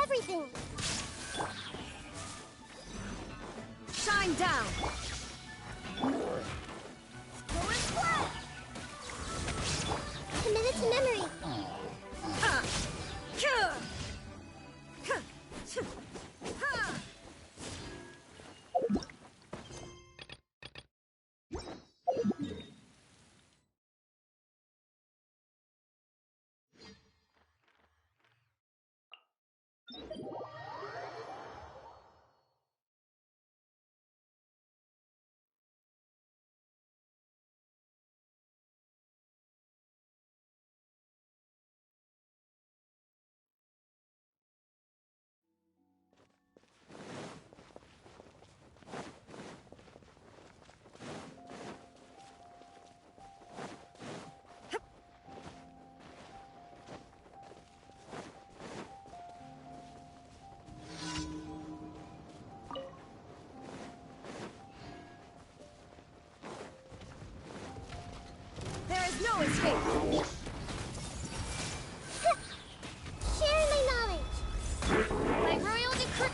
everything. Shine down. Going flat. Committed to memory. There is no escape. Sharing my knowledge. By royal decree.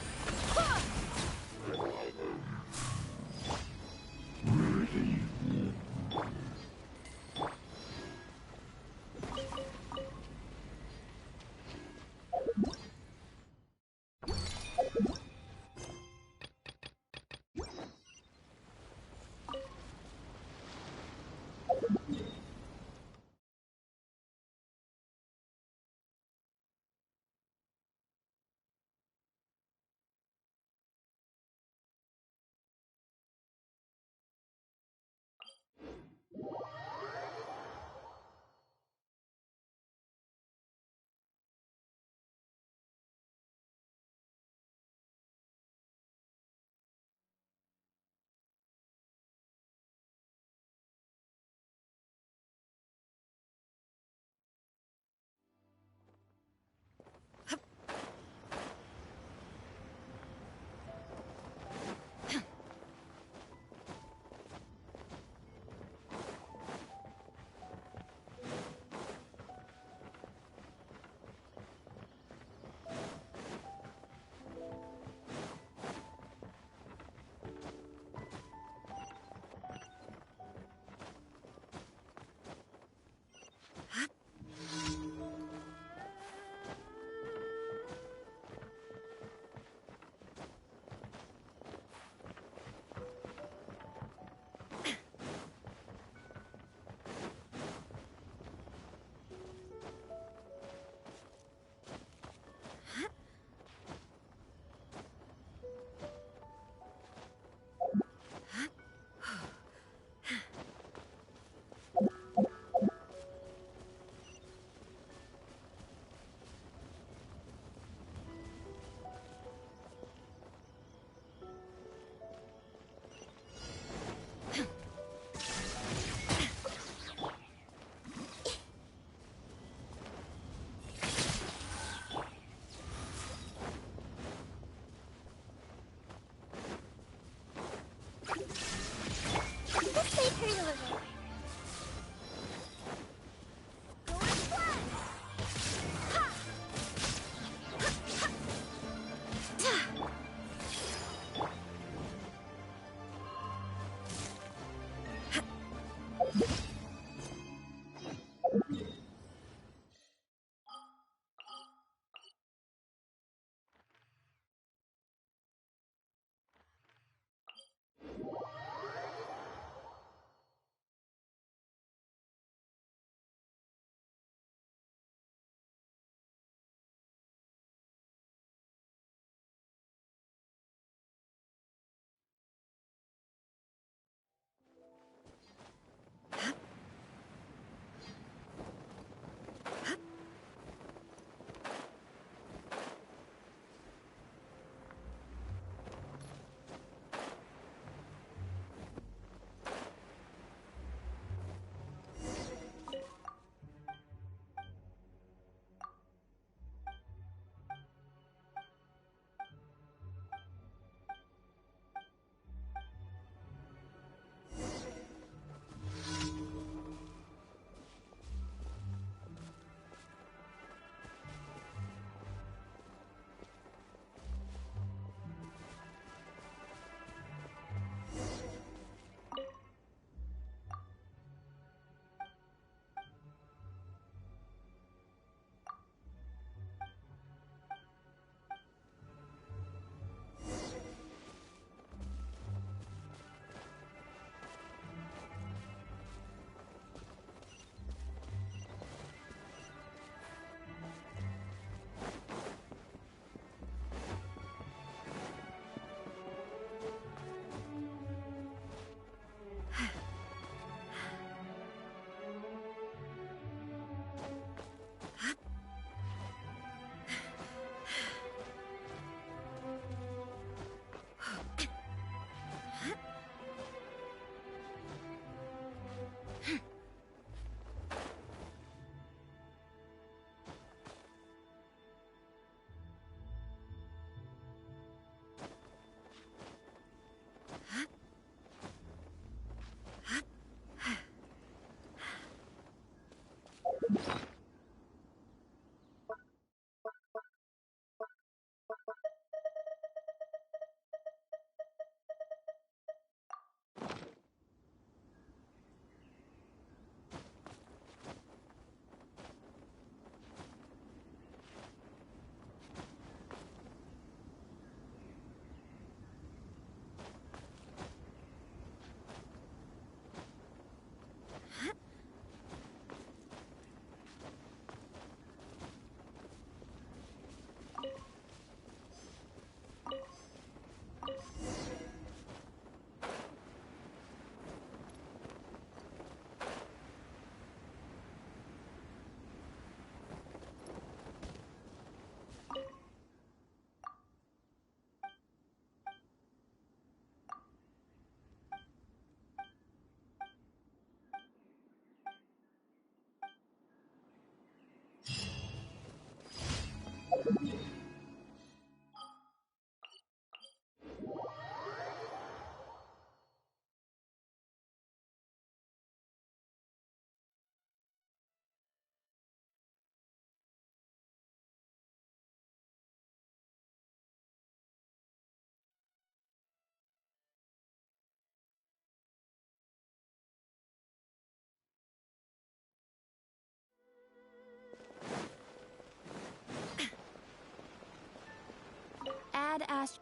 last.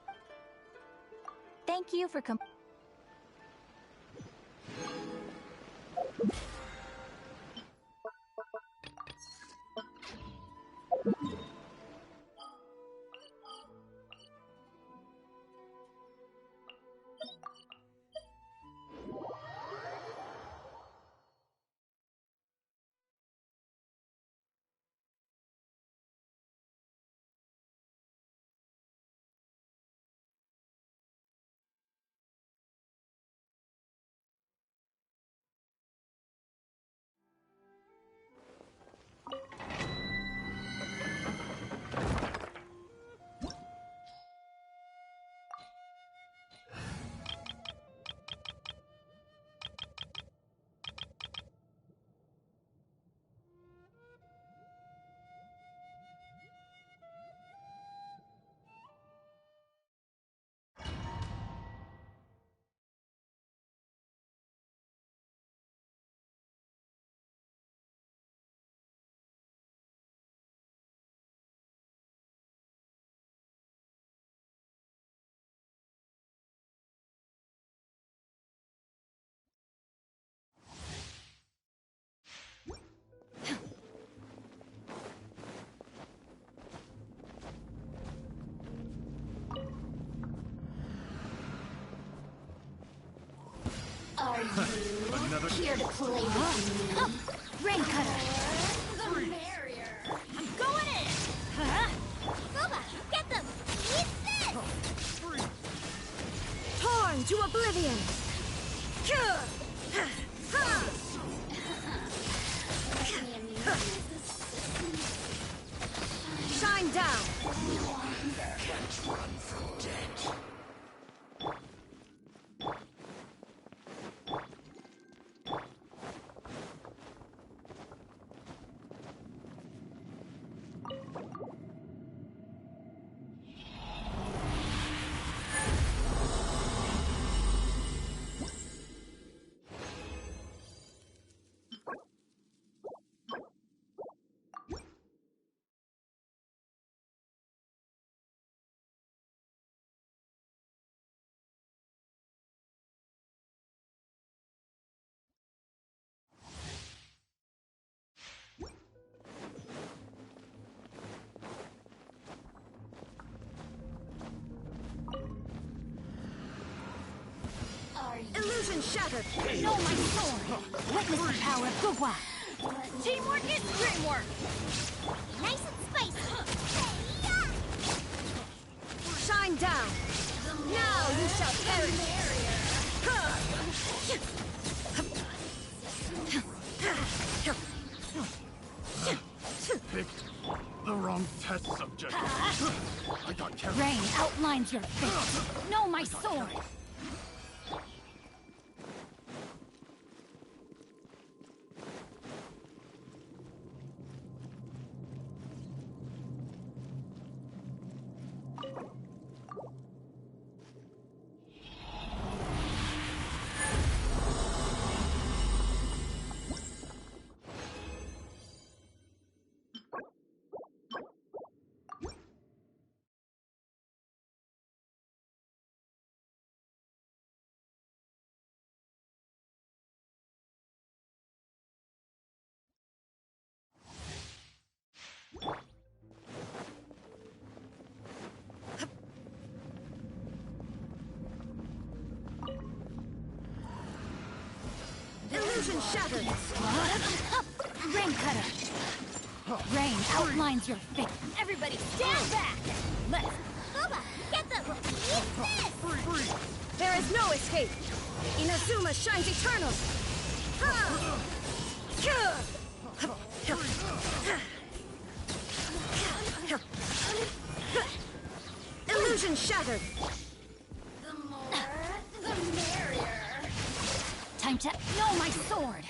Thank you for Are you here to play with me? rain cutter. The merrier. I'm going in. Boba, get them. Eat this. Torn to oblivion! Shine down! Can't run from death. Illusion shattered! No, my sword. Witness the power of Gugwa. Teamwork is dreamwork. Nice and spicy. Shine down! Now you shall perish! Picked the wrong test subject. I got carried. Rain outlines your fate. No, my sword. Illusion shattered! Rain cutter. Rain outlines your fate. Everybody stand back. Let's. Boba, get them. Eat this. There is no escape! Inazuma shines eternal! Illusion shattered! The more, the merrier. Time to. No, my sword.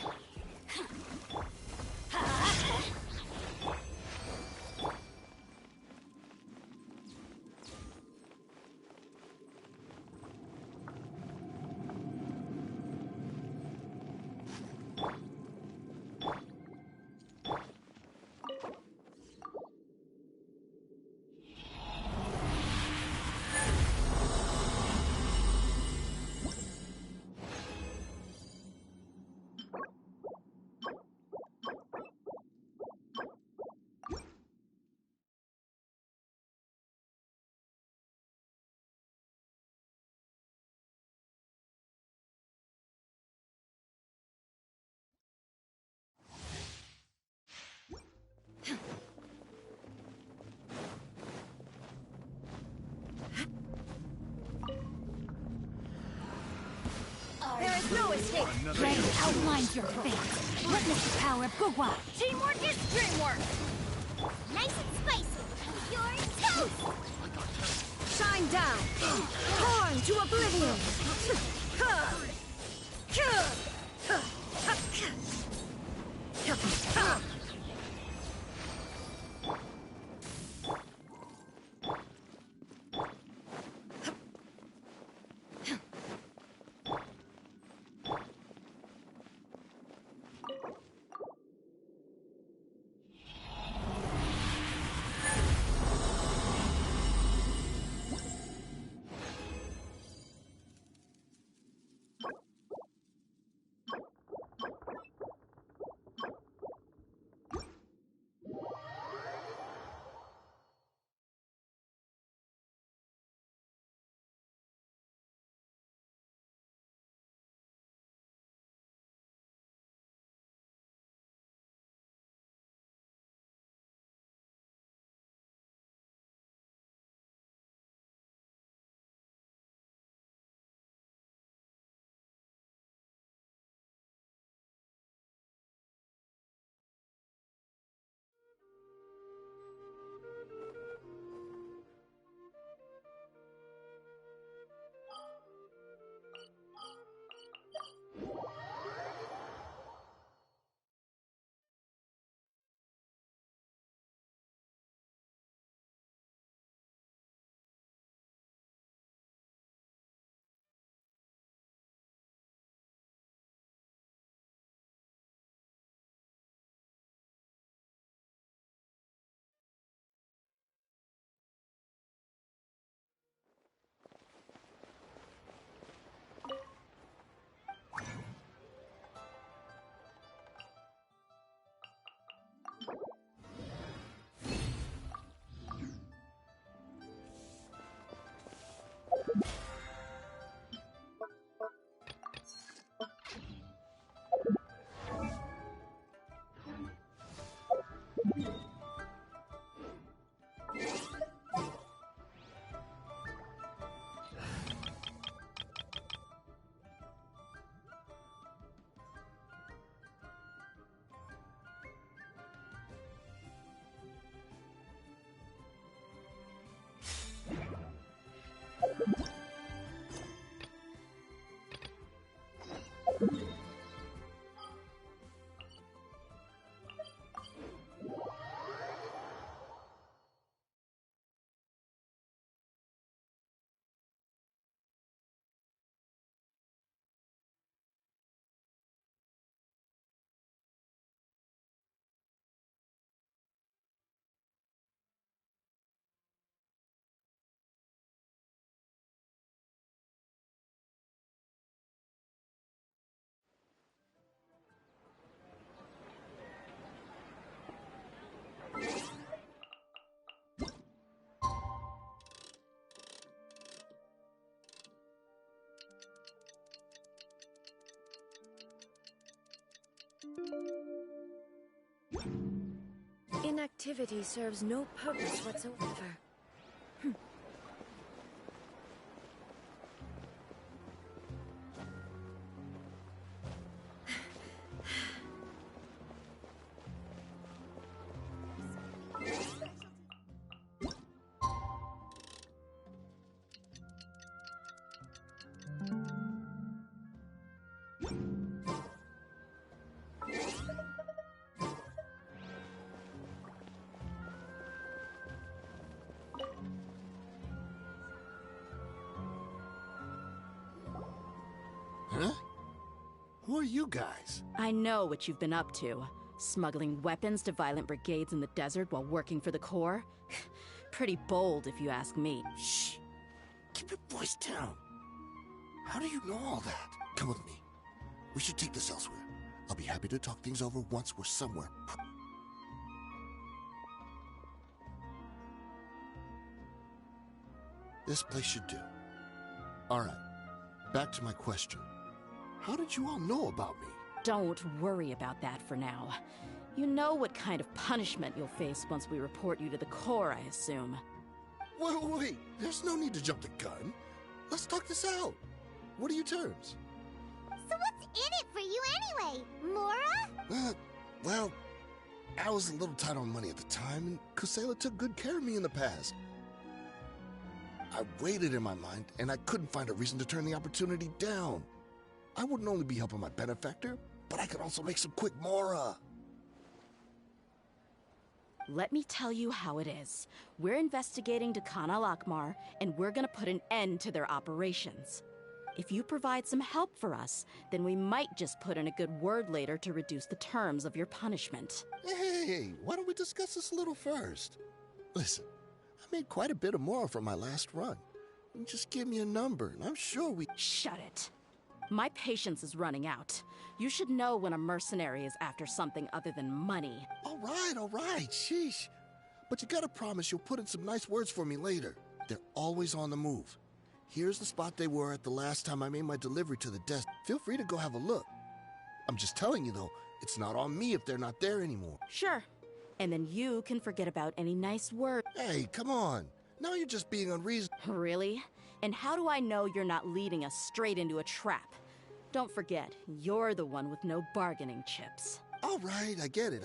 There's no escape. Rain outlines your fate. Witness the power of Gugwa. Teamwork is dreamwork. Nice and spicy. You're toast. Shine down. Torn to oblivion. Inactivity serves no purpose whatsoever. Huh? Who are you guys? I know what you've been up to. Smuggling weapons to violent brigades in the desert while working for the Corps? Pretty bold, if you ask me. Shh! Keep your voice down. How do you know all that? Come with me. We should take this elsewhere. I'll be happy to talk things over once we're somewhere. This place should do. Alright, back to my question. How did you all know about me? Don't worry about that for now. You know what kind of punishment you'll face once we report you to the Corps, I assume. Wait. There's no need to jump the gun. Let's talk this out. What are your terms? So what's in it for you anyway, Mora? Well, I was a little tight on money at the time, and Kusela took good care of me in the past. I weighed it in my mind, and I couldn't find a reason to turn the opportunity down. I wouldn't only be helping my benefactor, but I could also make some quick Mora. Let me tell you how it is. We're investigating Dekhan al-Akmar, and we're gonna put an end to their operations. If you provide some help for us, then we might just put in a good word later to reduce the terms of your punishment. Hey, why don't we discuss this a little first? Listen, I made quite a bit of Mora from my last run. Just give me a number, and I'm sure we... Shut it. My patience is running out. You should know when a mercenary is after something other than money. All right, sheesh. But you gotta promise you'll put in some nice words for me later. They're always on the move. Here's the spot they were at the last time I made my delivery to the desk. Feel free to go have a look. I'm just telling you, though, it's not on me if they're not there anymore. Sure. And then you can forget about any nice word. Hey, come on. Now you're just being unreasonable. Really? And how do I know you're not leading us straight into a trap? Don't forget, you're the one with no bargaining chips. All right, I get it.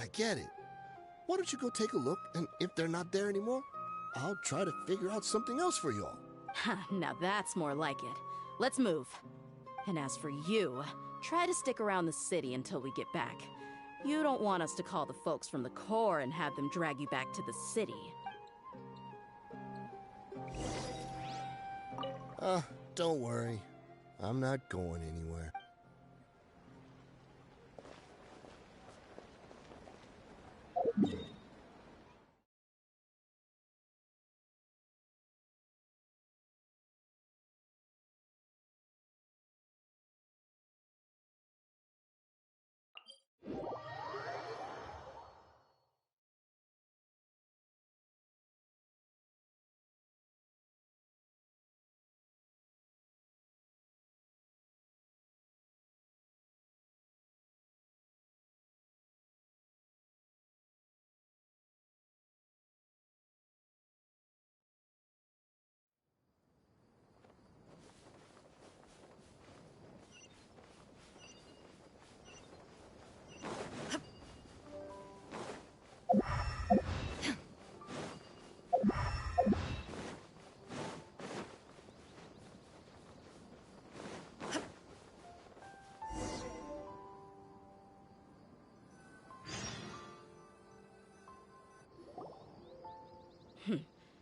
Why don't you go take a look, and if they're not there anymore, I'll try to figure out something else for y'all. Now that's more like it. Let's move. And as for you, try to stick around the city until we get back. You don't want us to call the folks from the Corps and have them drag you back to the city. Don't worry. I'm not going anywhere.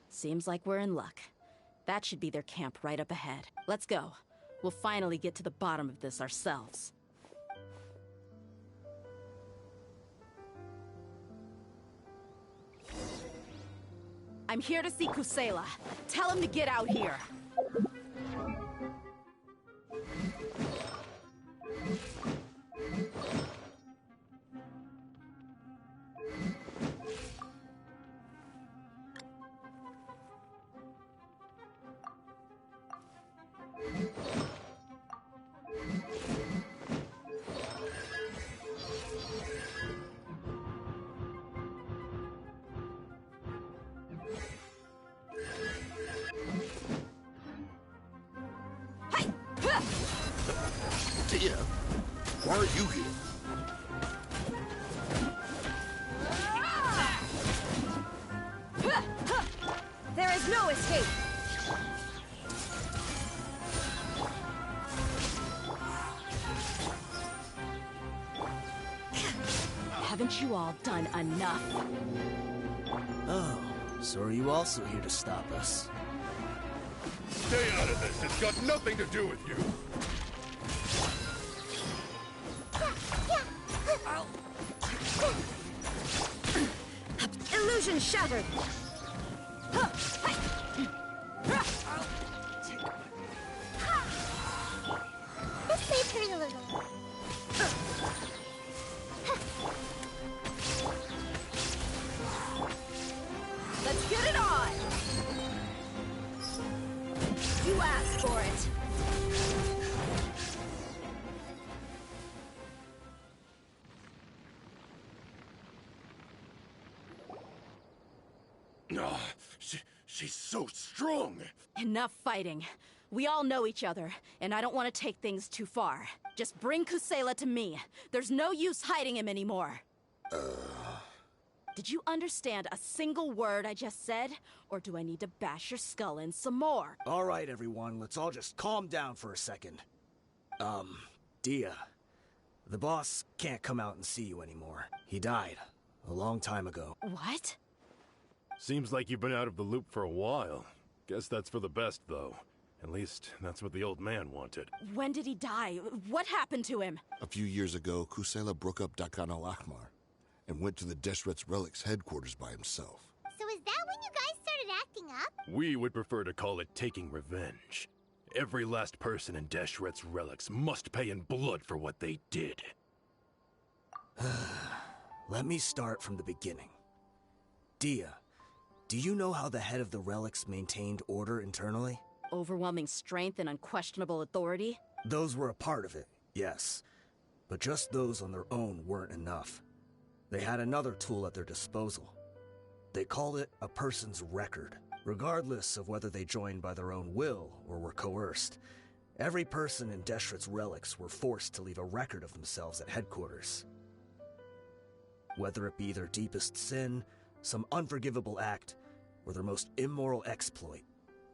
Seems like we're in luck. That should be their camp right up ahead. Let's go. We'll finally get to the bottom of this ourselves. I'm here to see Kusela. Tell him to get out here. Tia, why are you here? There is no escape. Haven't you all done enough? Oh, so are you also here to stop us? Stay out of this. It's got nothing to do with you. Illusion shattered. This may hurt a little. Let's get it on. You asked for it. No, she's so strong. Enough fighting. We all know each other, and I don't want to take things too far. Just bring Kusela to me. There's no use hiding him anymore. Did you understand a single word I just said? Or do I need to bash your skull in some more? All right, everyone, let's all just calm down for a second. Dia, the boss can't come out and see you anymore. He died a long time ago. What? Seems like you've been out of the loop for a while. Guess that's for the best, though. At least, that's what the old man wanted. When did he die? What happened to him? A few years ago, Kusela broke up Dakan al-Ahmar and went to the Deshret's Relics headquarters by himself. So is that when you guys started acting up? We would prefer to call it taking revenge. Every last person in Deshret's Relics must pay in blood for what they did. Let me start from the beginning. Dia, do you know how the head of the Relics maintained order internally? Overwhelming strength and unquestionable authority? Those were a part of it, yes. But just those on their own weren't enough. They had another tool at their disposal. They called it a person's record. Regardless of whether they joined by their own will or were coerced, every person in Deshret's Relics were forced to leave a record of themselves at headquarters. Whether it be their deepest sin, some unforgivable act, or their most immoral exploit,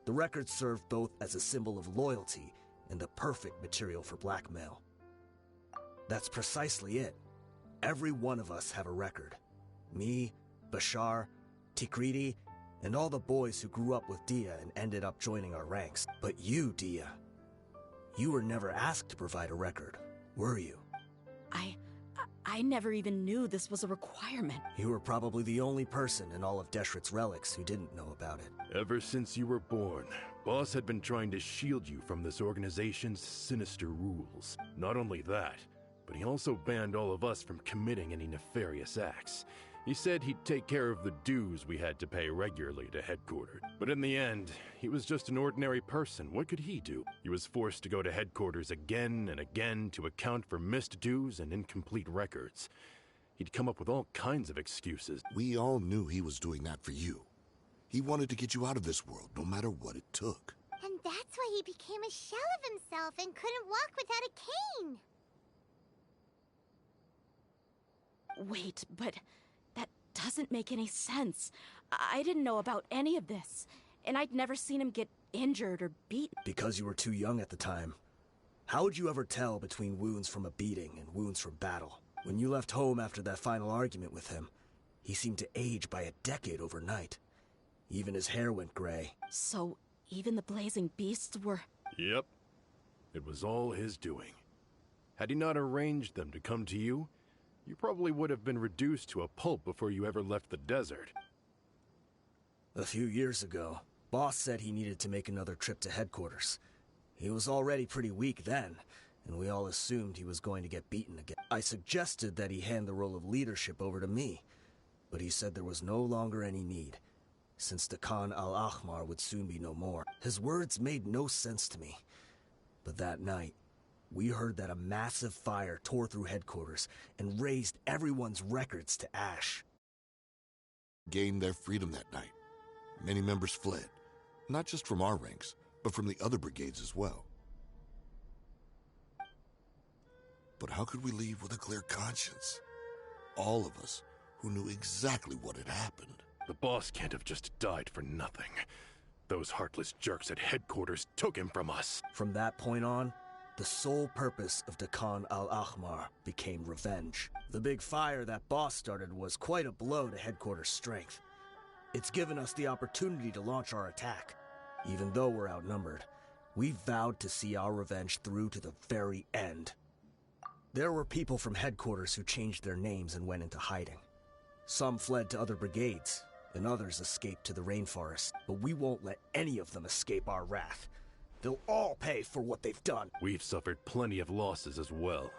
the record served both as a symbol of loyalty and the perfect material for blackmail. That's precisely it. Every one of us have a record. Me, Bashar, Tikriti, and all the boys who grew up with Dia and ended up joining our ranks. But you, Dia, you were never asked to provide a record, were you? I never even knew this was a requirement. You were probably the only person in all of Deshret's Relics who didn't know about it. Ever since you were born, Boss had been trying to shield you from this organization's sinister rules. Not only that, but he also banned all of us from committing any nefarious acts. He said he'd take care of the dues we had to pay regularly to headquarters. But in the end, he was just an ordinary person. What could he do? He was forced to go to headquarters again and again to account for missed dues and incomplete records. He'd come up with all kinds of excuses. We all knew he was doing that for you. He wanted to get you out of this world, no matter what it took. And that's why he became a shell of himself and couldn't walk without a cane. Wait, but that doesn't make any sense. I didn't know about any of this, and I'd never seen him get injured or beaten. Because you were too young at the time. How would you ever tell between wounds from a beating and wounds from battle? When you left home after that final argument with him, he seemed to age by a decade overnight. Even his hair went gray. So, even the blazing beasts were... Yep. It was all his doing. Had he not arranged them to come to you, you probably would have been reduced to a pulp before you ever left the desert. A few years ago, Boss said he needed to make another trip to headquarters. He was already pretty weak then, and we all assumed he was going to get beaten again. I suggested that he hand the role of leadership over to me, but he said there was no longer any need, since the Khan al-Ahmar would soon be no more. His words made no sense to me, but that night, we heard that a massive fire tore through headquarters and razed everyone's records to ash. Gained their freedom that night. Many members fled, not just from our ranks, but from the other brigades as well. But how could we leave with a clear conscience? All of us who knew exactly what had happened. The boss can't have just died for nothing. Those heartless jerks at headquarters took him from us. From that point on, the sole purpose of the Khan al-Ahmar became revenge. The big fire that Boss started was quite a blow to headquarters' strength. It's given us the opportunity to launch our attack. Even though we're outnumbered, we vowed to see our revenge through to the very end. There were people from headquarters who changed their names and went into hiding. Some fled to other brigades, and others escaped to the rainforest. But we won't let any of them escape our wrath. They'll all pay for what they've done. We've suffered plenty of losses as well.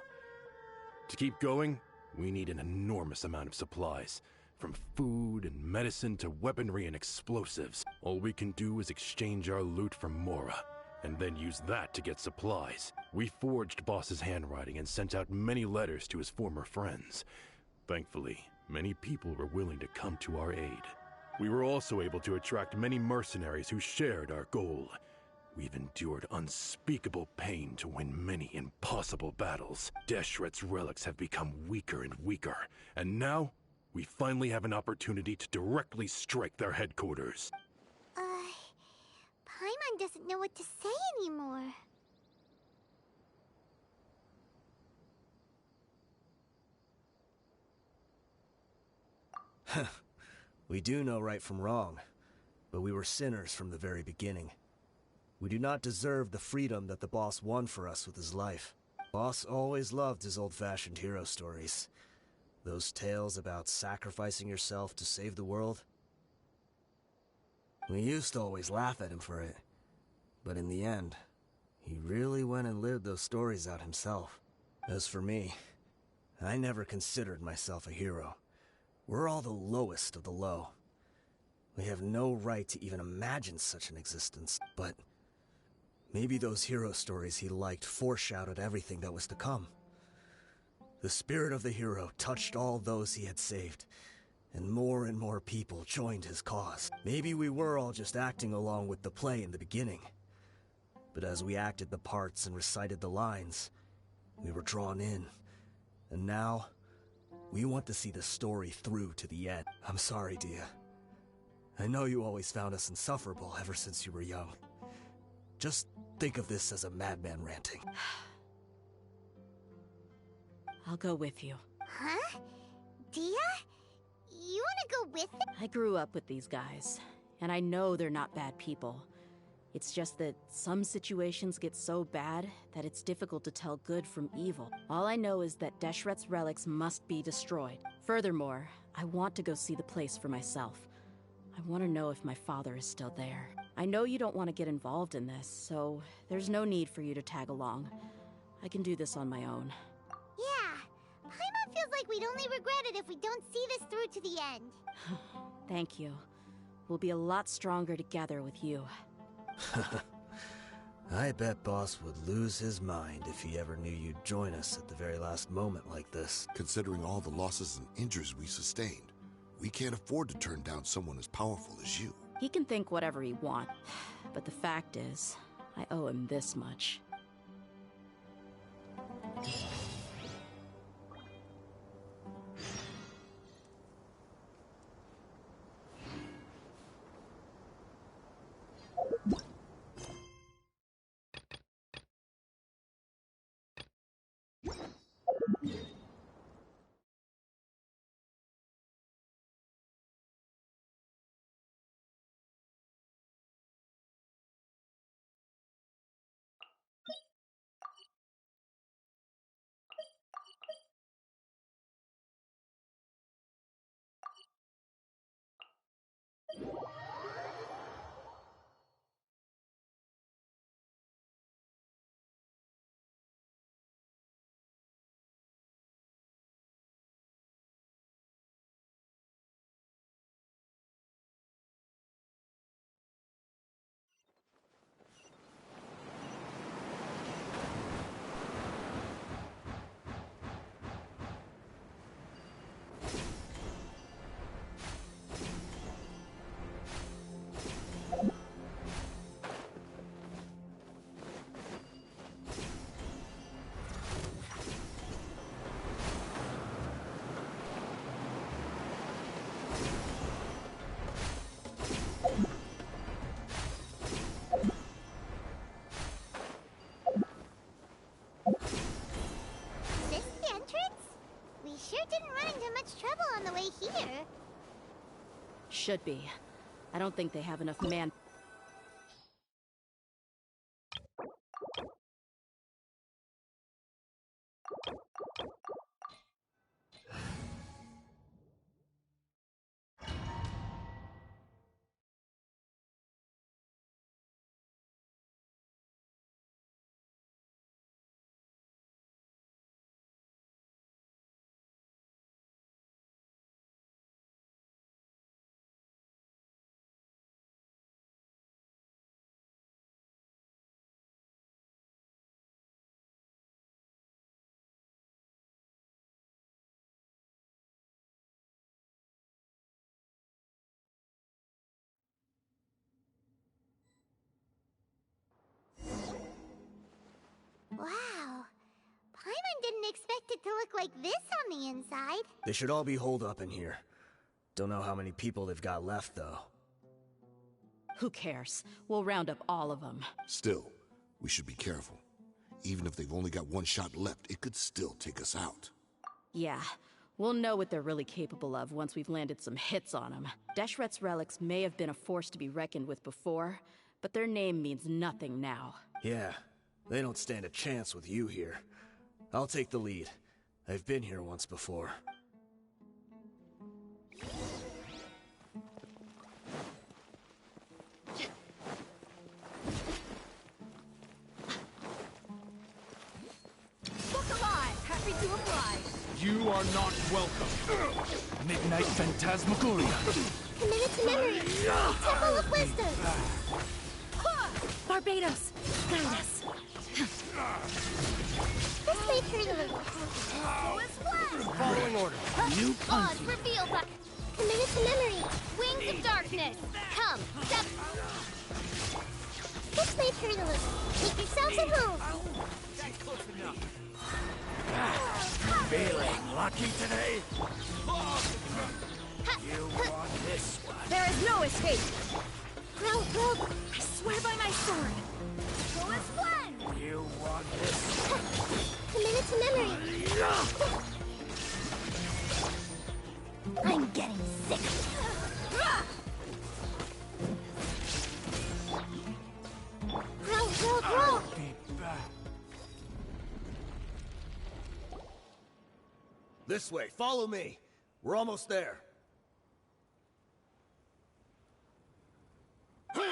To keep going, we need an enormous amount of supplies. From food and medicine to weaponry and explosives. All we can do is exchange our loot from Mora, and then use that to get supplies. We forged Boss's handwriting and sent out many letters to his former friends. Thankfully, many people were willing to come to our aid. We were also able to attract many mercenaries who shared our goal. We've endured unspeakable pain to win many impossible battles. Deshret's relics have become weaker and weaker, and now we finally have an opportunity to directly strike their headquarters. Paimon doesn't know what to say anymore. We do know right from wrong, but we were sinners from the very beginning. We do not deserve the freedom that the boss won for us with his life. Boss always loved his old-fashioned hero stories. Those tales about sacrificing yourself to save the world. We used to always laugh at him for it, but in the end, he really went and lived those stories out himself. As for me, I never considered myself a hero. We're all the lowest of the low. We have no right to even imagine such an existence, but maybe those hero stories he liked foreshadowed everything that was to come. The spirit of the hero touched all those he had saved, and more people joined his cause. Maybe we were all just acting along with the play in the beginning, but as we acted the parts and recited the lines, we were drawn in, and now we want to see the story through to the end. I'm sorry, Dia. I know you always found us insufferable ever since you were young. Just think of this as a madman ranting. I'll go with you. Huh? Dia? You wanna go with them? I grew up with these guys, and I know they're not bad people. It's just that some situations get so bad that it's difficult to tell good from evil. All I know is that Deshret's relics must be destroyed. Furthermore, I want to go see the place for myself. I want to know if my father is still there. I know you don't want to get involved in this, so there's no need for you to tag along. I can do this on my own. Yeah, Paimon feels like we'd only regret it if we don't see this through to the end. Thank you. We'll be a lot stronger together with you. I bet Boss would lose his mind if he ever knew you'd join us at the very last moment like this. Considering all the losses and injuries we sustained, we can't afford to turn down someone as powerful as you. He can think whatever he wants, but the fact is, I owe him this much. Is this the entrance? We sure didn't run into much trouble on the way here. Should be. I don't think they have enough man. expect it to look like this on the inside. They should all be holed up in here. Don't know how many people they've got left, though. Who cares? We'll round up all of them. Still, we should be careful. Even if they've only got one shot left, it could still take us out. Yeah, we'll know what they're really capable of once we've landed some hits on them. Deshret's relics may have been a force to be reckoned with before, but their name means nothing now. Yeah, they don't stand a chance with you here. I'll take the lead. I've been here once before. Happy to oblige. You are not welcome. Midnight Phantasmagoria. Committed to memory. Temple of Wisdom. Barbados, guide us. This may turn a little. Following order. You punch. Pause, reveal back. Committed to memory. Wings of darkness. Come, step. This may turn a little. Make yourselves at home. Feeling lucky today? You want this one? There is no escape. Grow, grow. I swear by my sword. Go as one. You want this one? Committed to memory. I'm getting sick. Grow, grow, grow. Be back. This way, follow me. We're almost there. Wait,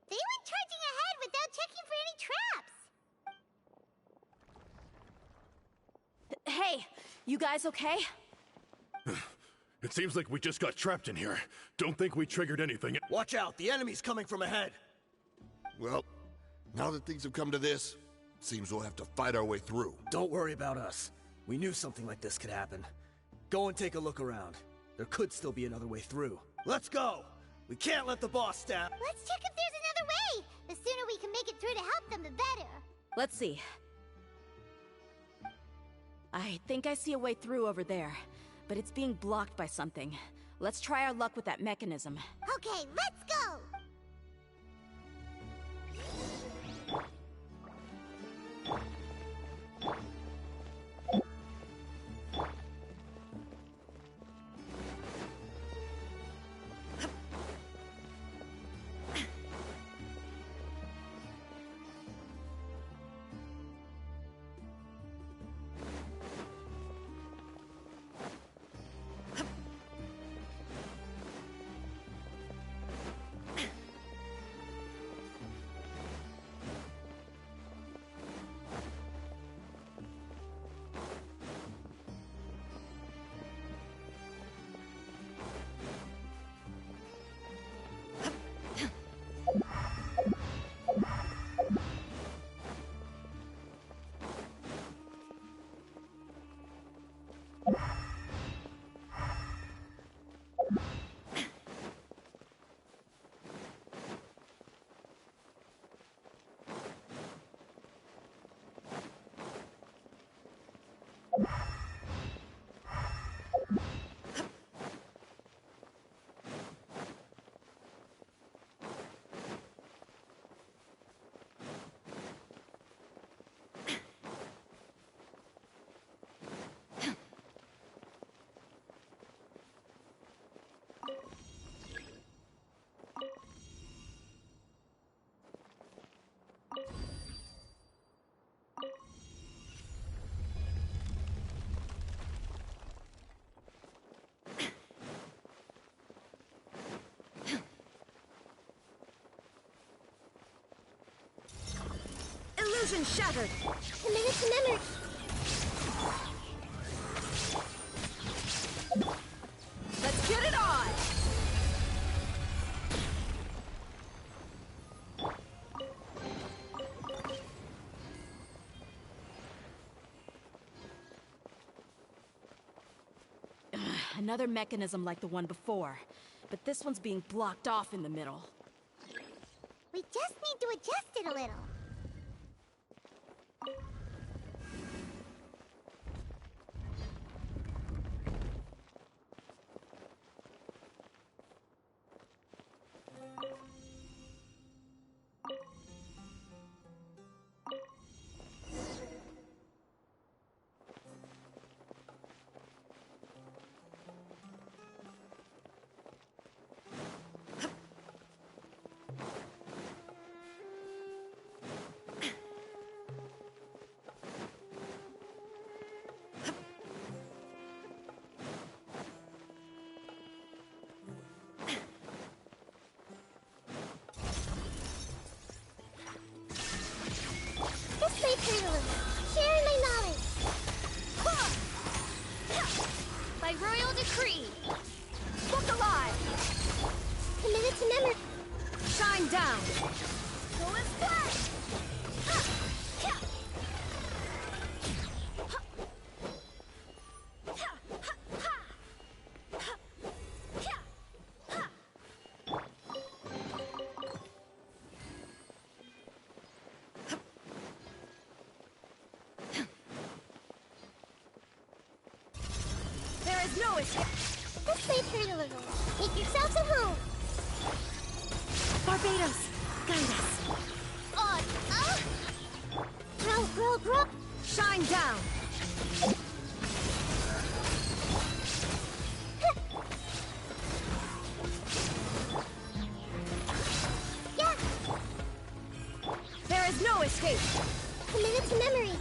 they went charging ahead without checking for any traps. Hey, you guys okay? It seems like we just got trapped in here. Don't think we triggered anything. Watch out, the enemy's coming from ahead. Well, now that things have come to this, it seems we'll have to fight our way through. Don't worry about us. We knew something like this could happen. Go and take a look around. There could still be another way through. Let's go! We can't let the boss stab. Let's check if there's another way. The sooner we can make it through to help them, the better. Let's see. I think I see a way through over there, but it's being blocked by something. Let's try our luck with that mechanism. Okay, let's go. Illusion shattered. Committed to memory. Let's get it on. Another mechanism like the one before. but this one's being blocked off in the middle. We just need to adjust it a little. Sharing my knowledge. By royal decree. Book alive. Committed to memory. Shine down. Go and flash. No escape. This way, Turtle. Make yourselves at home. Barbados, guide us. Grow. Shine down. Yeah. There is no escape. Committed to memory.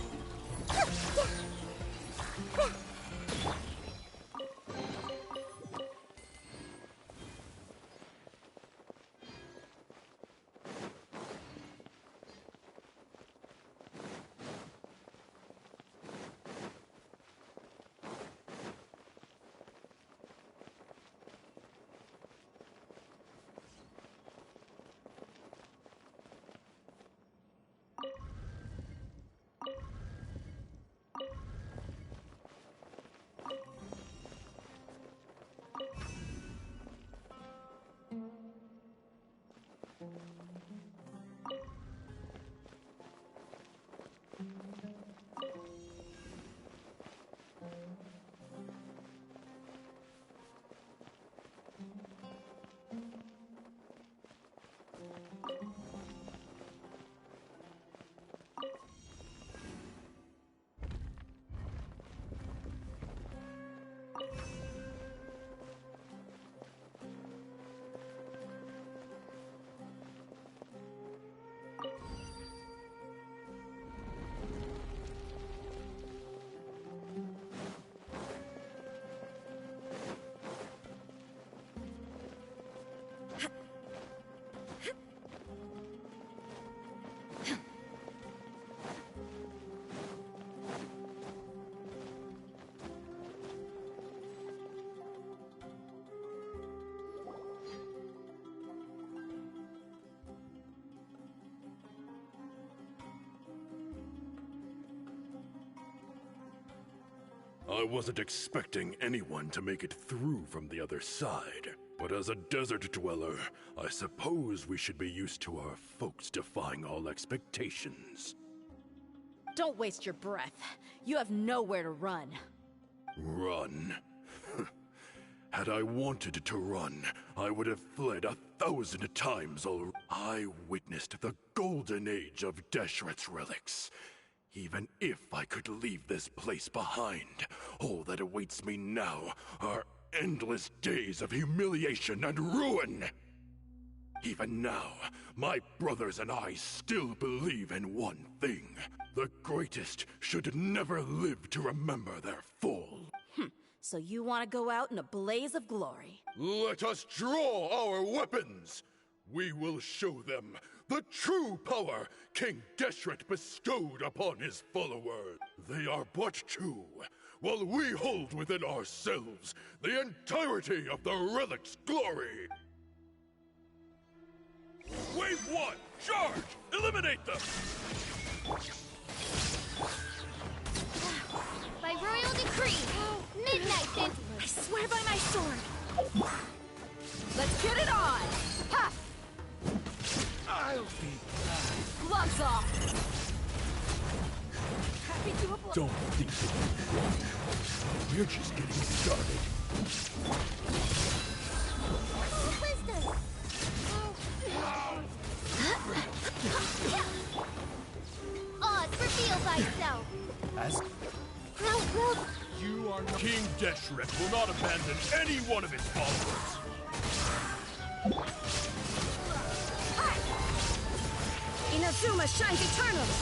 I wasn't expecting anyone to make it through from the other side. But as a desert dweller, I suppose we should be used to our folks defying all expectations. Don't waste your breath. You have nowhere to run. Run? Had I wanted to run, I would have fled 1,000 times already. I witnessed the golden age of Deshret's relics. Even if I could leave this place behind, all that awaits me now are endless days of humiliation and ruin. Even now, my brothers and I still believe in one thing. The greatest should never live to remember their fall. So you want to go out in a blaze of glory? Let us draw our weapons! We will show them the true power King Deshret bestowed upon his followers. They are but two, while we hold within ourselves the entirety of the relic's glory. Wave 1, charge! Eliminate them! By royal decree, midnight then. I swear by my sword! The gloves off! Happy to oblige. Don't think that you won. We're just getting started. Wisdom. Oz, reveal thyself. As you are not... King Deshret will not abandon any one of his followers. Inazuma shines eternally!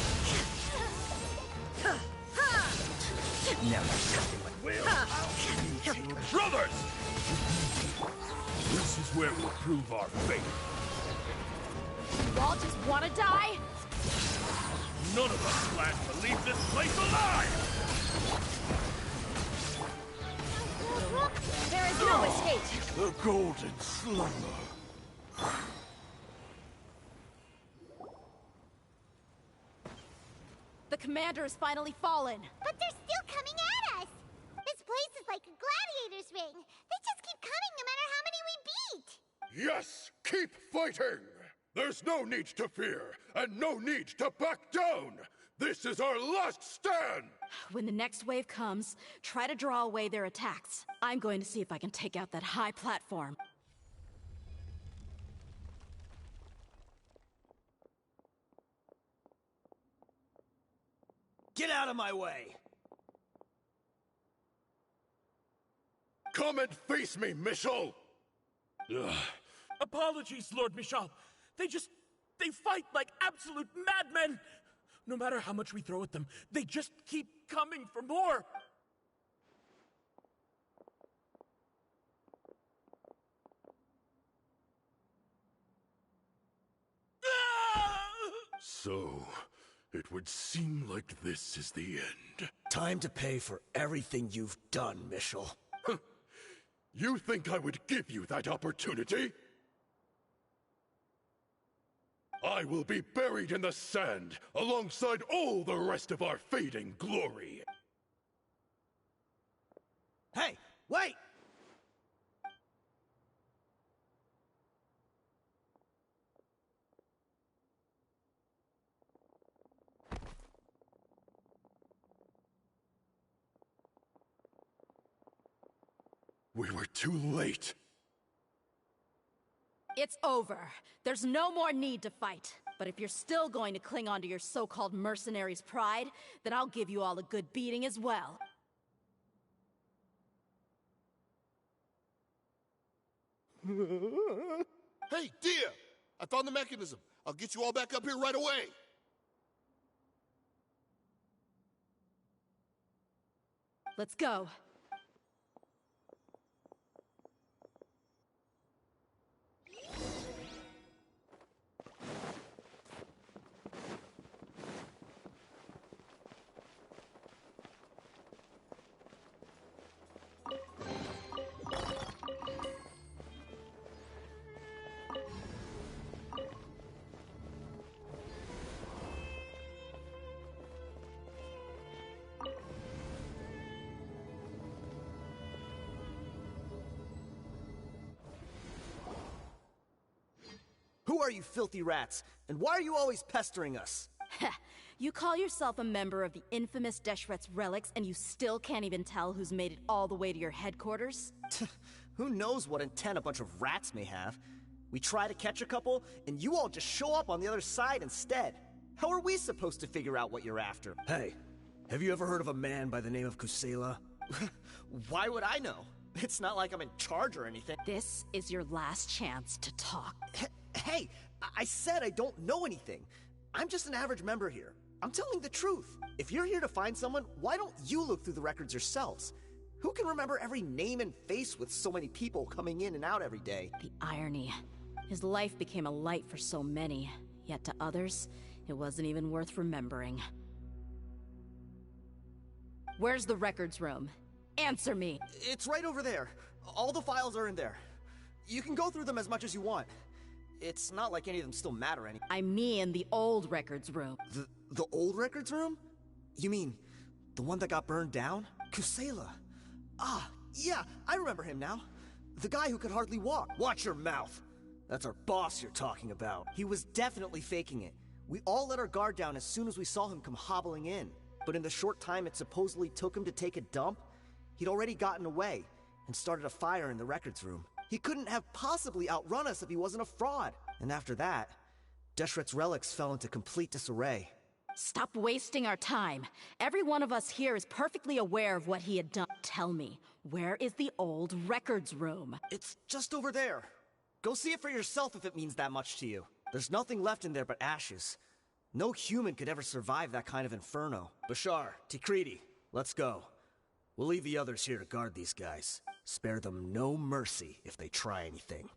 Never. Brothers! This is where we'll prove our faith. You all just wanna die? None of us plan to leave this place alive! There is no escape! The golden slumber. The commander has finally fallen. But they're still coming at us! This place is like a gladiator's ring. They just keep coming no matter how many we beat! Yes, keep fighting! There's no need to fear, and no need to back down! This is our last stand! When the next wave comes, try to draw away their attacks. I'm going to see if I can take out that high platform. Get out of my way! Come and face me, Michel! Apologies, Lord Michal. They fight like absolute madmen! No matter how much we throw at them, they just keep coming for more! So, it would seem like this is the end. Time to pay for everything you've done, Michel. You think I would give you that opportunity? I will be buried in the sand, alongside all the rest of our fading glory. Hey, wait! We were too late. It's over. There's no more need to fight. But if you're still going to cling on to your so-called mercenary's pride, then I'll give you all a good beating as well. Hey, Dia! I found the mechanism. I'll get you all back up here right away. Let's go. Who are you filthy rats? And why are you always pestering us? You call yourself a member of the infamous Deshret's relics, and you still can't even tell who's made it all the way to your headquarters? Who knows what intent a bunch of rats may have? We try to catch a couple, and you all just show up on the other side instead. How are we supposed to figure out what you're after? Hey, have you ever heard of a man by the name of Kusela? Why would I know? It's not like I'm in charge or anything. This is your last chance to talk. Hey, I said I don't know anything. I'm just an average member here. I'm telling the truth. If you're here to find someone, why don't you look through the records yourselves? Who can remember every name and face with so many people coming in and out every day? The irony. His life became a light for so many, yet to others, it wasn't even worth remembering. Where's the records room? Answer me! It's right over there. All the files are in there. You can go through them as much as you want. It's not like any of them still matter any. I mean the old records room. The old records room? You mean the one that got burned down? Kusela. Ah, yeah, I remember him now. The guy who could hardly walk. Watch your mouth. That's our boss you're talking about. He was definitely faking it. We all let our guard down as soon as we saw him come hobbling in. But in the short time it supposedly took him to take a dump, he'd already gotten away and started a fire in the records room. He couldn't have possibly outrun us if he wasn't a fraud. And after that, Deshret's relics fell into complete disarray. Stop wasting our time. Every one of us here is perfectly aware of what he had done. Tell me, where is the old records room? It's just over there. Go see it for yourself if it means that much to you. There's nothing left in there but ashes. No human could ever survive that kind of inferno. Bashar, Tikriti, let's go. We'll leave the others here to guard these guys. Spare them no mercy if they try anything.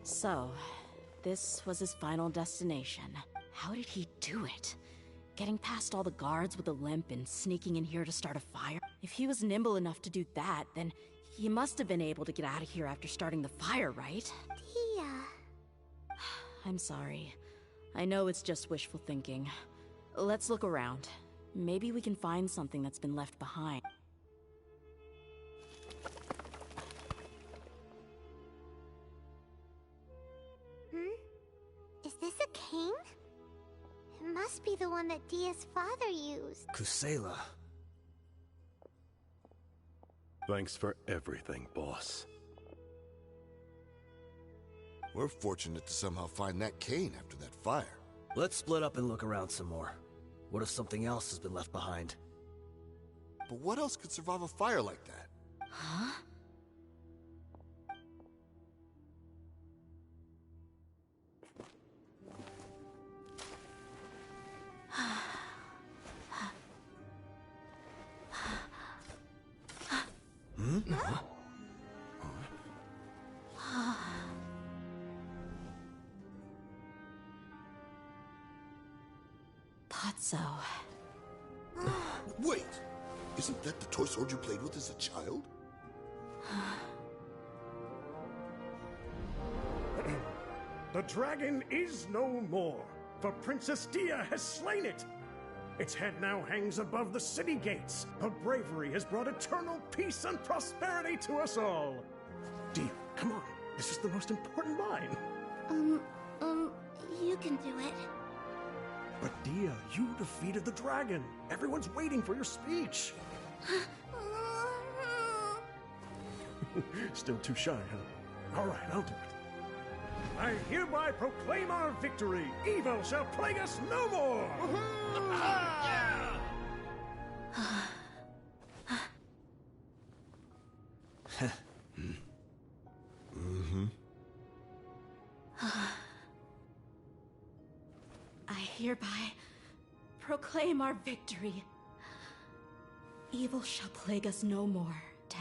So, this was his final destination. How did he do it? Getting past all the guards with a limp and sneaking in here to start a fire? If he was nimble enough to do that, then he must have been able to get out of here after starting the fire, right? Tia... I'm sorry. I know it's just wishful thinking. Let's look around. Maybe we can find something that's been left behind. Is this a cane? It must be the one that Dia's father used. Kusela. Thanks for everything, boss. We're fortunate to somehow find that cane after that fire. Let's split up and look around some more. What if something else has been left behind? But what else could survive a fire like that? Huh? Potso. Wait! Isn't that the toy sword you played with as a child? The dragon is no more, for Princess Dia has slain it. Its head now hangs above the city gates. Her bravery has brought eternal peace and prosperity to us all. Dia, come on. This is the most important line. You can do it. But Dia, you defeated the dragon. Everyone's waiting for your speech. Still too shy, huh? All right, I'll do it. I hereby proclaim our victory. Evil shall plague us no more. I hereby proclaim our victory. Evil shall plague us no more, Dad.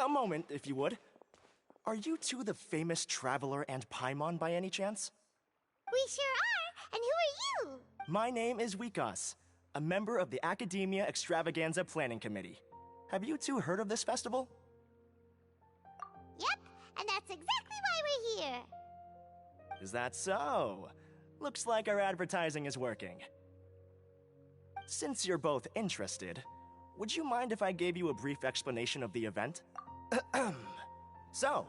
A moment, if you would. Are you two the famous Traveler and Paimon by any chance? We sure are, and who are you? My name is Wikas, a member of the Academia Extravaganza Planning Committee. Have you two heard of this festival? Yep, and that's exactly why we're here. Is that so? Looks like our advertising is working. Since you're both interested, would you mind if I gave you a brief explanation of the event? So,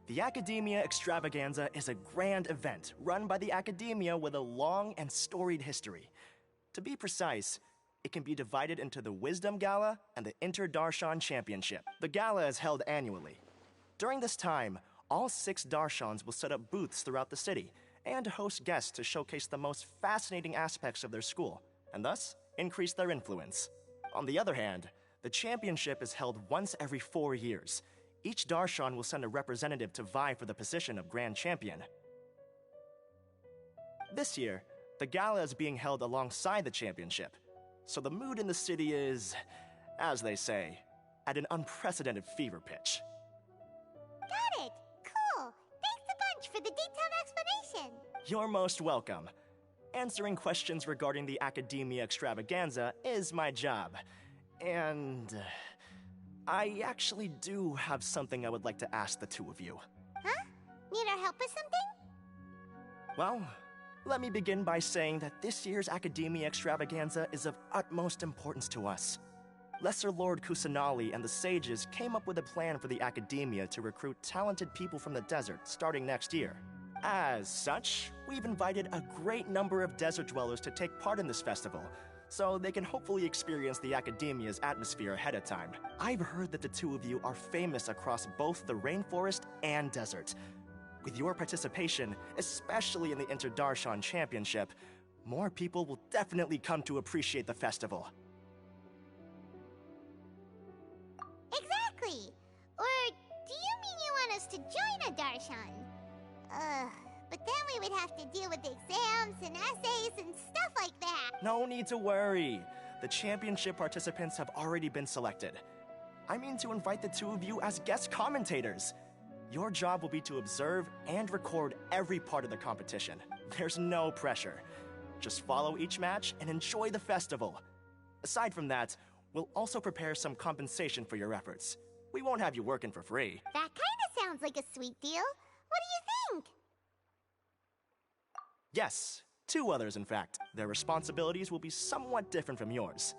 the Academia Extravaganza is a grand event run by the Academia with a long and storied history. To be precise, it can be divided into the Wisdom Gala and the Inter-Darshan Championship. The gala is held annually. During this time, all 6 Darshans will set up booths throughout the city and host guests to showcase the most fascinating aspects of their school, and thus increase their influence. On the other hand, the championship is held once every 4 years. Each Darshan will send a representative to vie for the position of Grand Champion. This year, the gala is being held alongside the championship, so the mood in the city is, as they say, at an unprecedented fever pitch. Got it. Cool. Thanks a bunch for the detailed explanation. You're most welcome. Answering questions regarding the Academia Extravaganza is my job. And I actually do have something I would like to ask the two of you. Huh? Need our help with something? Well, let me begin by saying that this year's Academia Extravaganza is of utmost importance to us. Lesser Lord Kusanali and the sages came up with a plan for the Academia to recruit talented people from the desert starting next year. As such, we've invited a great number of desert dwellers to take part in this festival, so they can hopefully experience the Academia's atmosphere ahead of time. I've heard that the two of you are famous across both the rainforest and desert. With your participation, especially in the Inter-Darshan Championship, more people will definitely come to appreciate the festival. Exactly. Or do you mean you want us to join a Darshan? But then we would have to deal with exams and essays and stuff like that. No need to worry. The championship participants have already been selected. I mean to invite the two of you as guest commentators. Your job will be to observe and record every part of the competition. There's no pressure. Just follow each match and enjoy the festival. Aside from that, we'll also prepare some compensation for your efforts. We won't have you working for free. That kinda sounds like a sweet deal. What do you think? Yes, 2 others in fact. Their responsibilities will be somewhat different from yours.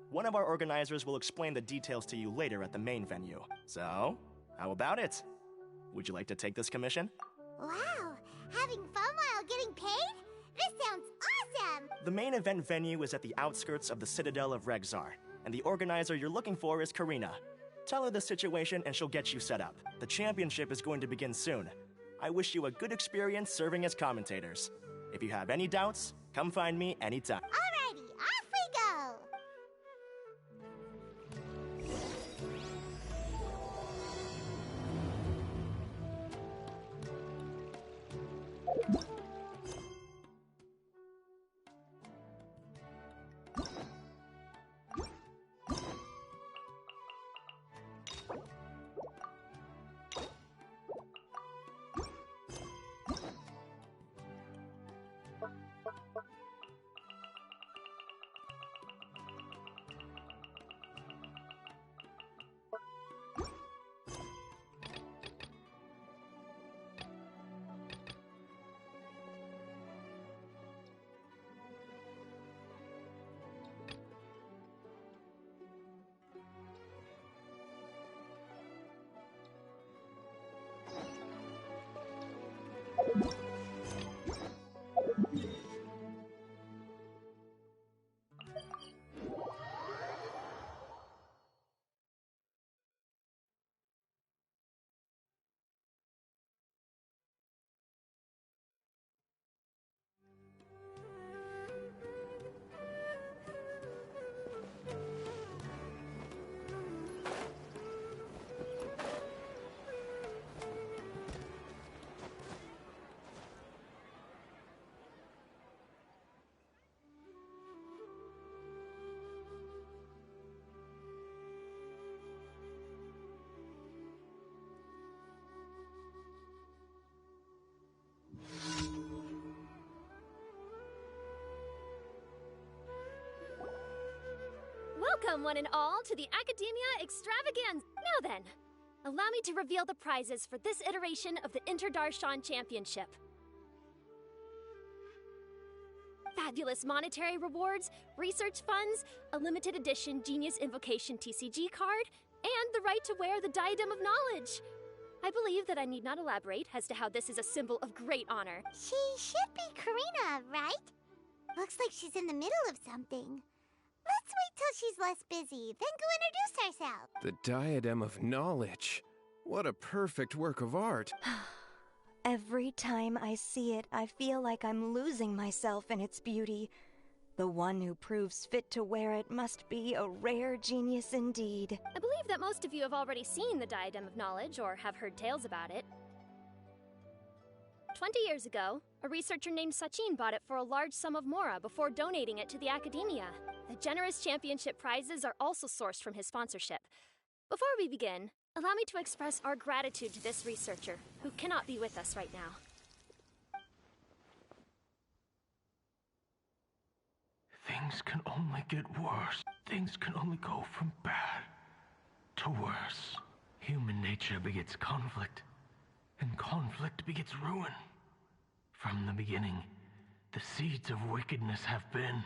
One of our organizers will explain the details to you later at the main venue. So, how about it? Would you like to take this commission? Wow, having fun while getting paid? This sounds awesome! The main event venue is at the outskirts of the Citadel of Regzar, and the organizer you're looking for is Karina. Tell her the situation and she'll get you set up. The championship is going to begin soon. I wish you a good experience serving as commentators. If you have any doubts, come find me anytime. Alrighty, off we go! Welcome, one and all, to the Academia Extravaganza. Now then, allow me to reveal the prizes for this iteration of the Inter-Darshan Championship. Fabulous monetary rewards, research funds, a limited edition Genius Invocation TCG card, and the right to wear the Diadem of Knowledge. I believe that I need not elaborate as to how this is a symbol of great honor. She should be Karina, right? Looks like she's in the middle of something. Let's wait till she's less busy, then go introduce ourselves. The Diadem of Knowledge. What a perfect work of art. Every time I see it, I feel like I'm losing myself in its beauty. The one who proves fit to wear it must be a rare genius indeed. I believe that most of you have already seen the Diadem of Knowledge or have heard tales about it. 20 years ago, a researcher named Sachin bought it for a large sum of mora before donating it to the Academia. The generous championship prizes are also sourced from his sponsorship. Before we begin, allow me to express our gratitude to this researcher, who cannot be with us right now. Things can only get worse. Things can only go from bad to worse. Human nature begets conflict, and conflict begets ruin. From the beginning, the seeds of wickedness have been.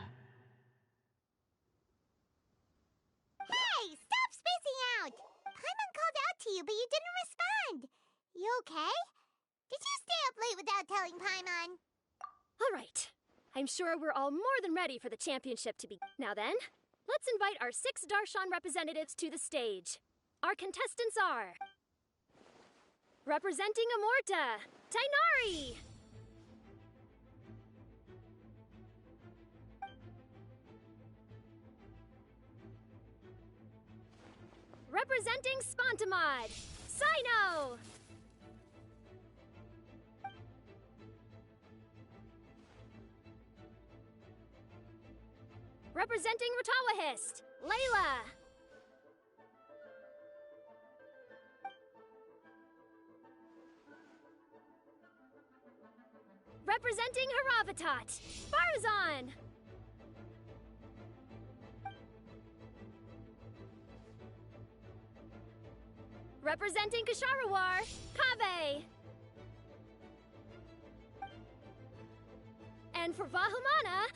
Hey, stop spacing out! Paimon called out to you, but you didn't respond. You okay? Did you stay up late without telling Paimon? All right. I'm sure we're all more than ready for the championship to begin. Now then, let's invite our 6 Darshan representatives to the stage. Our contestants are... representing Amorta, Tainari! Representing Spontamod, Sino! Representing Ratawahist, Layla! Representing Haravatat, Farzan! Representing Kasharawar, Kaveh! And for Vahumana...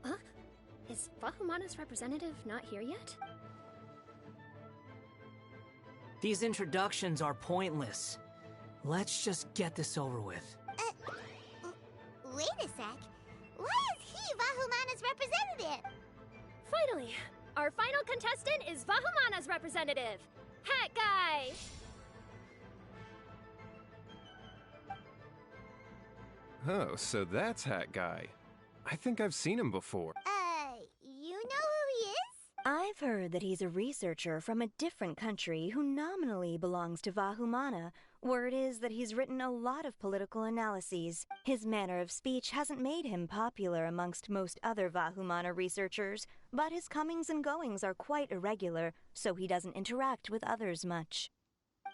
Huh? Is Vahumana's representative not here yet? These introductions are pointless. Let's just get this over with. Wait a sec. Why is he Vahumana's representative? Finally, our final contestant is Vahumana's representative, Hat Guy! Oh, so that's Hat Guy. I think I've seen him before. You know who he is? I've heard that he's a researcher from a different country who nominally belongs to Vahumana. Word is that he's written a lot of political analyses. His manner of speech hasn't made him popular amongst most other Vahumana researchers, but his comings and goings are quite irregular, so he doesn't interact with others much.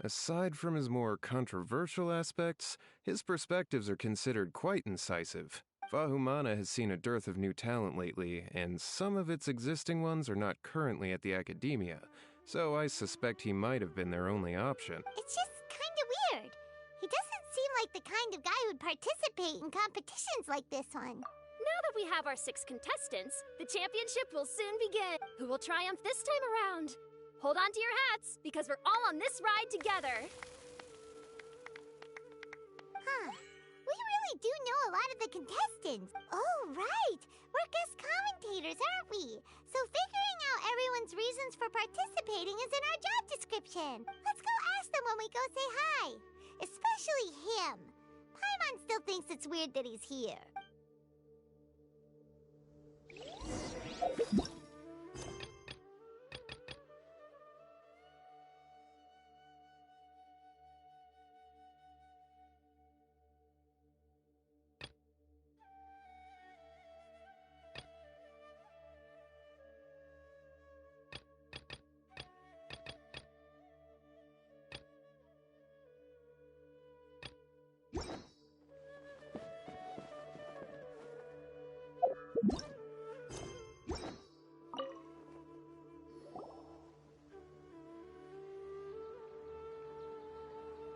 Aside from his more controversial aspects, his perspectives are considered quite incisive. Vahumana has seen a dearth of new talent lately, and some of its existing ones are not currently at the Academia, so I suspect he might have been their only option. It's just kinda weird. He doesn't seem like the kind of guy who'd participate in competitions like this one. Now that we have our 6 contestants, the championship will soon begin. Who will triumph this time around? Hold on to your hats, because we're all on this ride together. Huh. We really do know a lot of the contestants. Oh, right. We're guest commentators, aren't we? So figuring out everyone's reasons for participating is in our job description. Let's go ask them when we go say hi. Especially him. Paimon still thinks it's weird that he's here.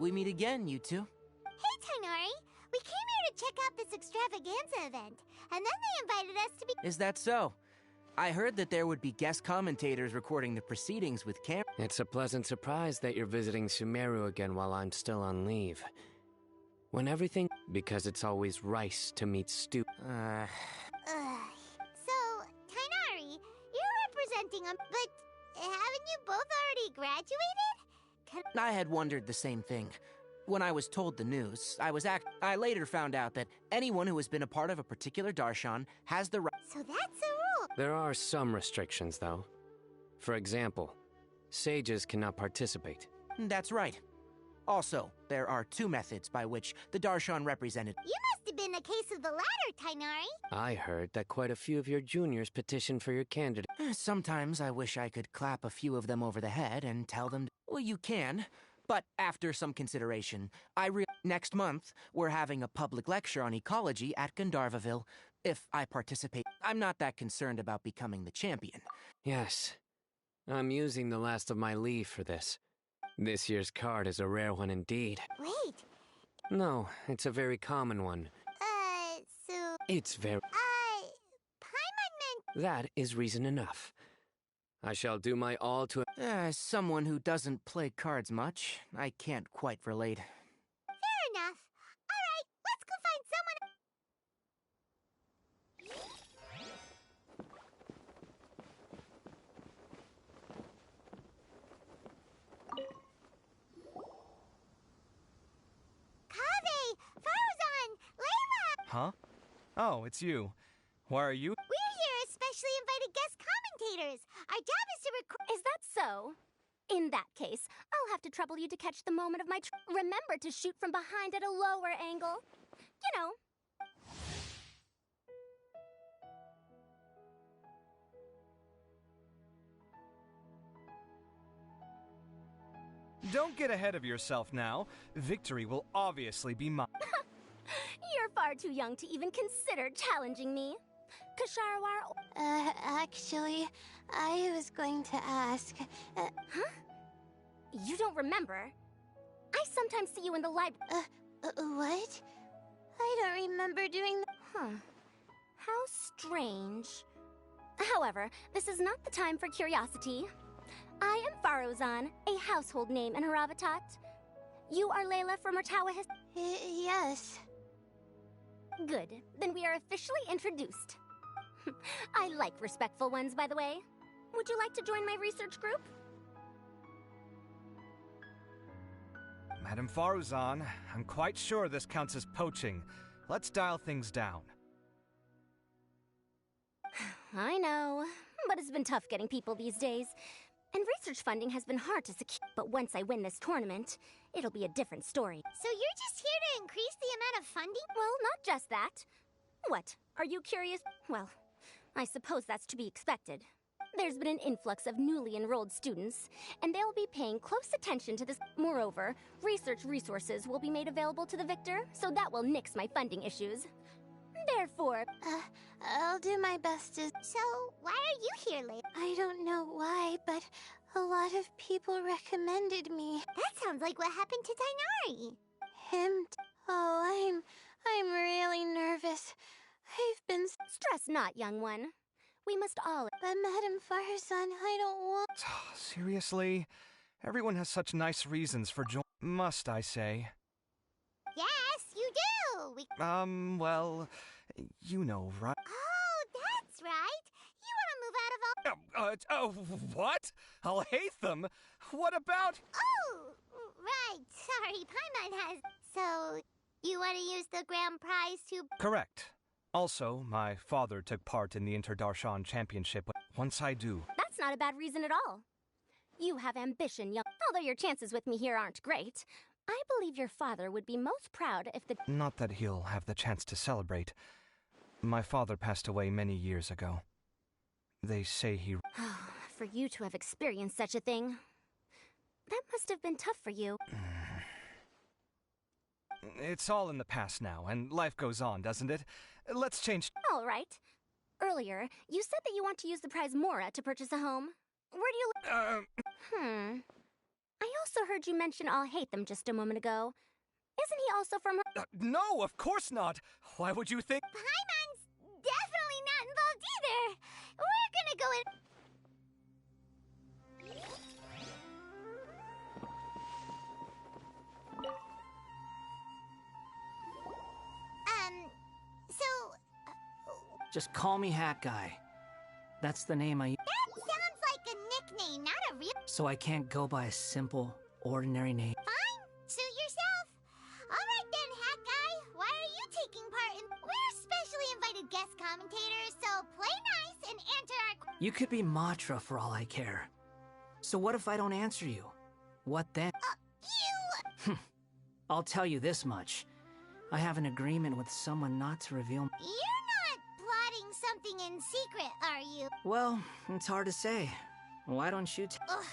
we meet again, you two. Hey, Tainari. We came here to check out this extravaganza event, and then they invited us to be— Is that so? I heard that there would be guest commentators recording the proceedings with cam— It's a pleasant surprise that you're visiting Sumeru again while I'm still on leave. When everything— because it's always rice to meet stew— So, Tainari, you're representing them, but haven't you both already graduated? I had wondered the same thing. When I was told the news, I later found out that anyone who has been a part of a particular darshan has the right— So that's a rule. There are some restrictions, though. For example, sages cannot participate. That's right. Also, there are 2 methods by which the darshan represented— You must have been a case of the latter, Tainari. I heard that quite a few of your juniors petitioned for your candidate. Sometimes I wish I could clap a few of them over the head and tell them— Well, you can. But after some consideration, next month, we're having a public lecture on ecology at Gandharvaville. If I participate, I'm not that concerned about becoming the champion. Yes. I'm using the last of my leave for this. This year's card is a rare one indeed. Wait. No, it's a very common one. So... It's very... Paimon meant... That is reason enough. I shall do my all to— As someone who doesn't play cards much, I can't quite relate. Fair enough. All right, let's go find someone... Kaveh! Farzan! Layla! Huh? Oh, it's you. Why are you? We're here as specially invited guest commentators. Our job is to record... Is that so? In that case, I'll have to trouble you to catch the moment of my remember to shoot from behind at a lower angle. You know. Don't get ahead of yourself now. Victory will obviously be mine. You're far too young to even consider challenging me. Kasharwar... Actually, I was going to ask... Huh? You don't remember? I sometimes see you in the library. What? I don't remember doing that. Huh. How strange. However, this is not the time for curiosity. I am Farozan, a household name in Haravatat. You are Layla from Murtawa Yes. Good. Then we are officially introduced. I like respectful ones, by the way. Would you like to join my research group? Madam Faruzan, I'm quite sure this counts as poaching. Let's dial things down. I know, but it's been tough getting people these days. And research funding has been hard to secure. But once I win this tournament, it'll be a different story. So you're just here to increase the amount of funding? Well, not just that. What? Are you curious? Well, I suppose that's to be expected. There's been an influx of newly enrolled students, and they'll be paying close attention to this. Moreover, research resources will be made available to the victor, so that will nix my funding issues. Therefore... I'll do my best to... So, why are you here, Layla? I don't know why, but a lot of people recommended me. That sounds like what happened to Tainari. Oh, I'm really nervous. I've been... Stress not, young one. We must all... But Madame Farsan, I don't want... Seriously? Everyone has such nice reasons for joining. Must I say? Yes, you do! Well, you know, right? Oh, that's right! You want to move out of all... What? I'll hate them? What about... Oh, right. Sorry, Paimon has... So, you want to use the grand prize to... Correct. Also, my father took part in the Interdarshan Championship. Once I do... That's not a bad reason at all. You have ambition, young... Although your chances with me here aren't great, I believe your father would be most proud if the... Not that he'll have the chance to celebrate. My father passed away many years ago. They say he... For you to have experienced such a thing... That must have been tough for you. It's all in the past now, and life goes on, doesn't it? Let's change... All right. Earlier, you said that you want to use the prize Mora to purchase a home. Where do you... I also heard you mention I'll hate them just a moment ago. Isn't he also from her? No, of course not. Why would you think? Paimon's definitely not involved either. We're gonna go in. Just call me Hat Guy. That's the name I use. That sounds like a nickname, not a real. So I can't go by a simple, ordinary name. Fine, suit yourself. Alright then, Hat Guy. Why are you taking part in. We're specially invited guest commentators, so play nice and answer our. You could be Matra for all I care. So what if I don't answer you? What then? You. I'll tell you this much. I have an agreement with someone not to reveal. You're not plotting something in secret, are you? Well, it's hard to say. Why don't you Ugh.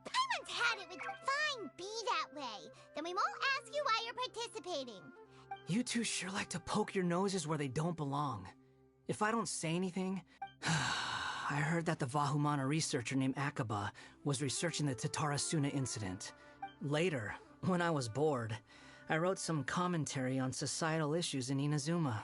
Paimon's had it with. Fine, be that way. Then we won't ask you why you're participating. You two sure like to poke your noses where they don't belong. If I don't say anything... I heard that the Vahumana researcher named Akaba was researching the Tatarasuna incident. Later, when I was bored, I wrote some commentary on societal issues in Inazuma.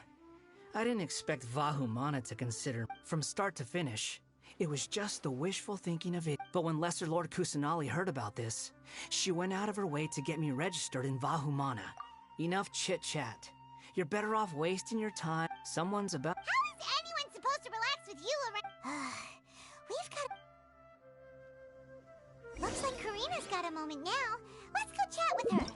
I didn't expect Vahumana to consider from start to finish. It was just the wishful thinking of it. But when Lesser Lord Kusanali heard about this, she went out of her way to get me registered in Vahumana. Enough chit-chat. You're better off wasting your time. Someone's about... How is anyone supposed to relax with you around? We've got... Looks like Karina's got a moment now. Let's go chat with her.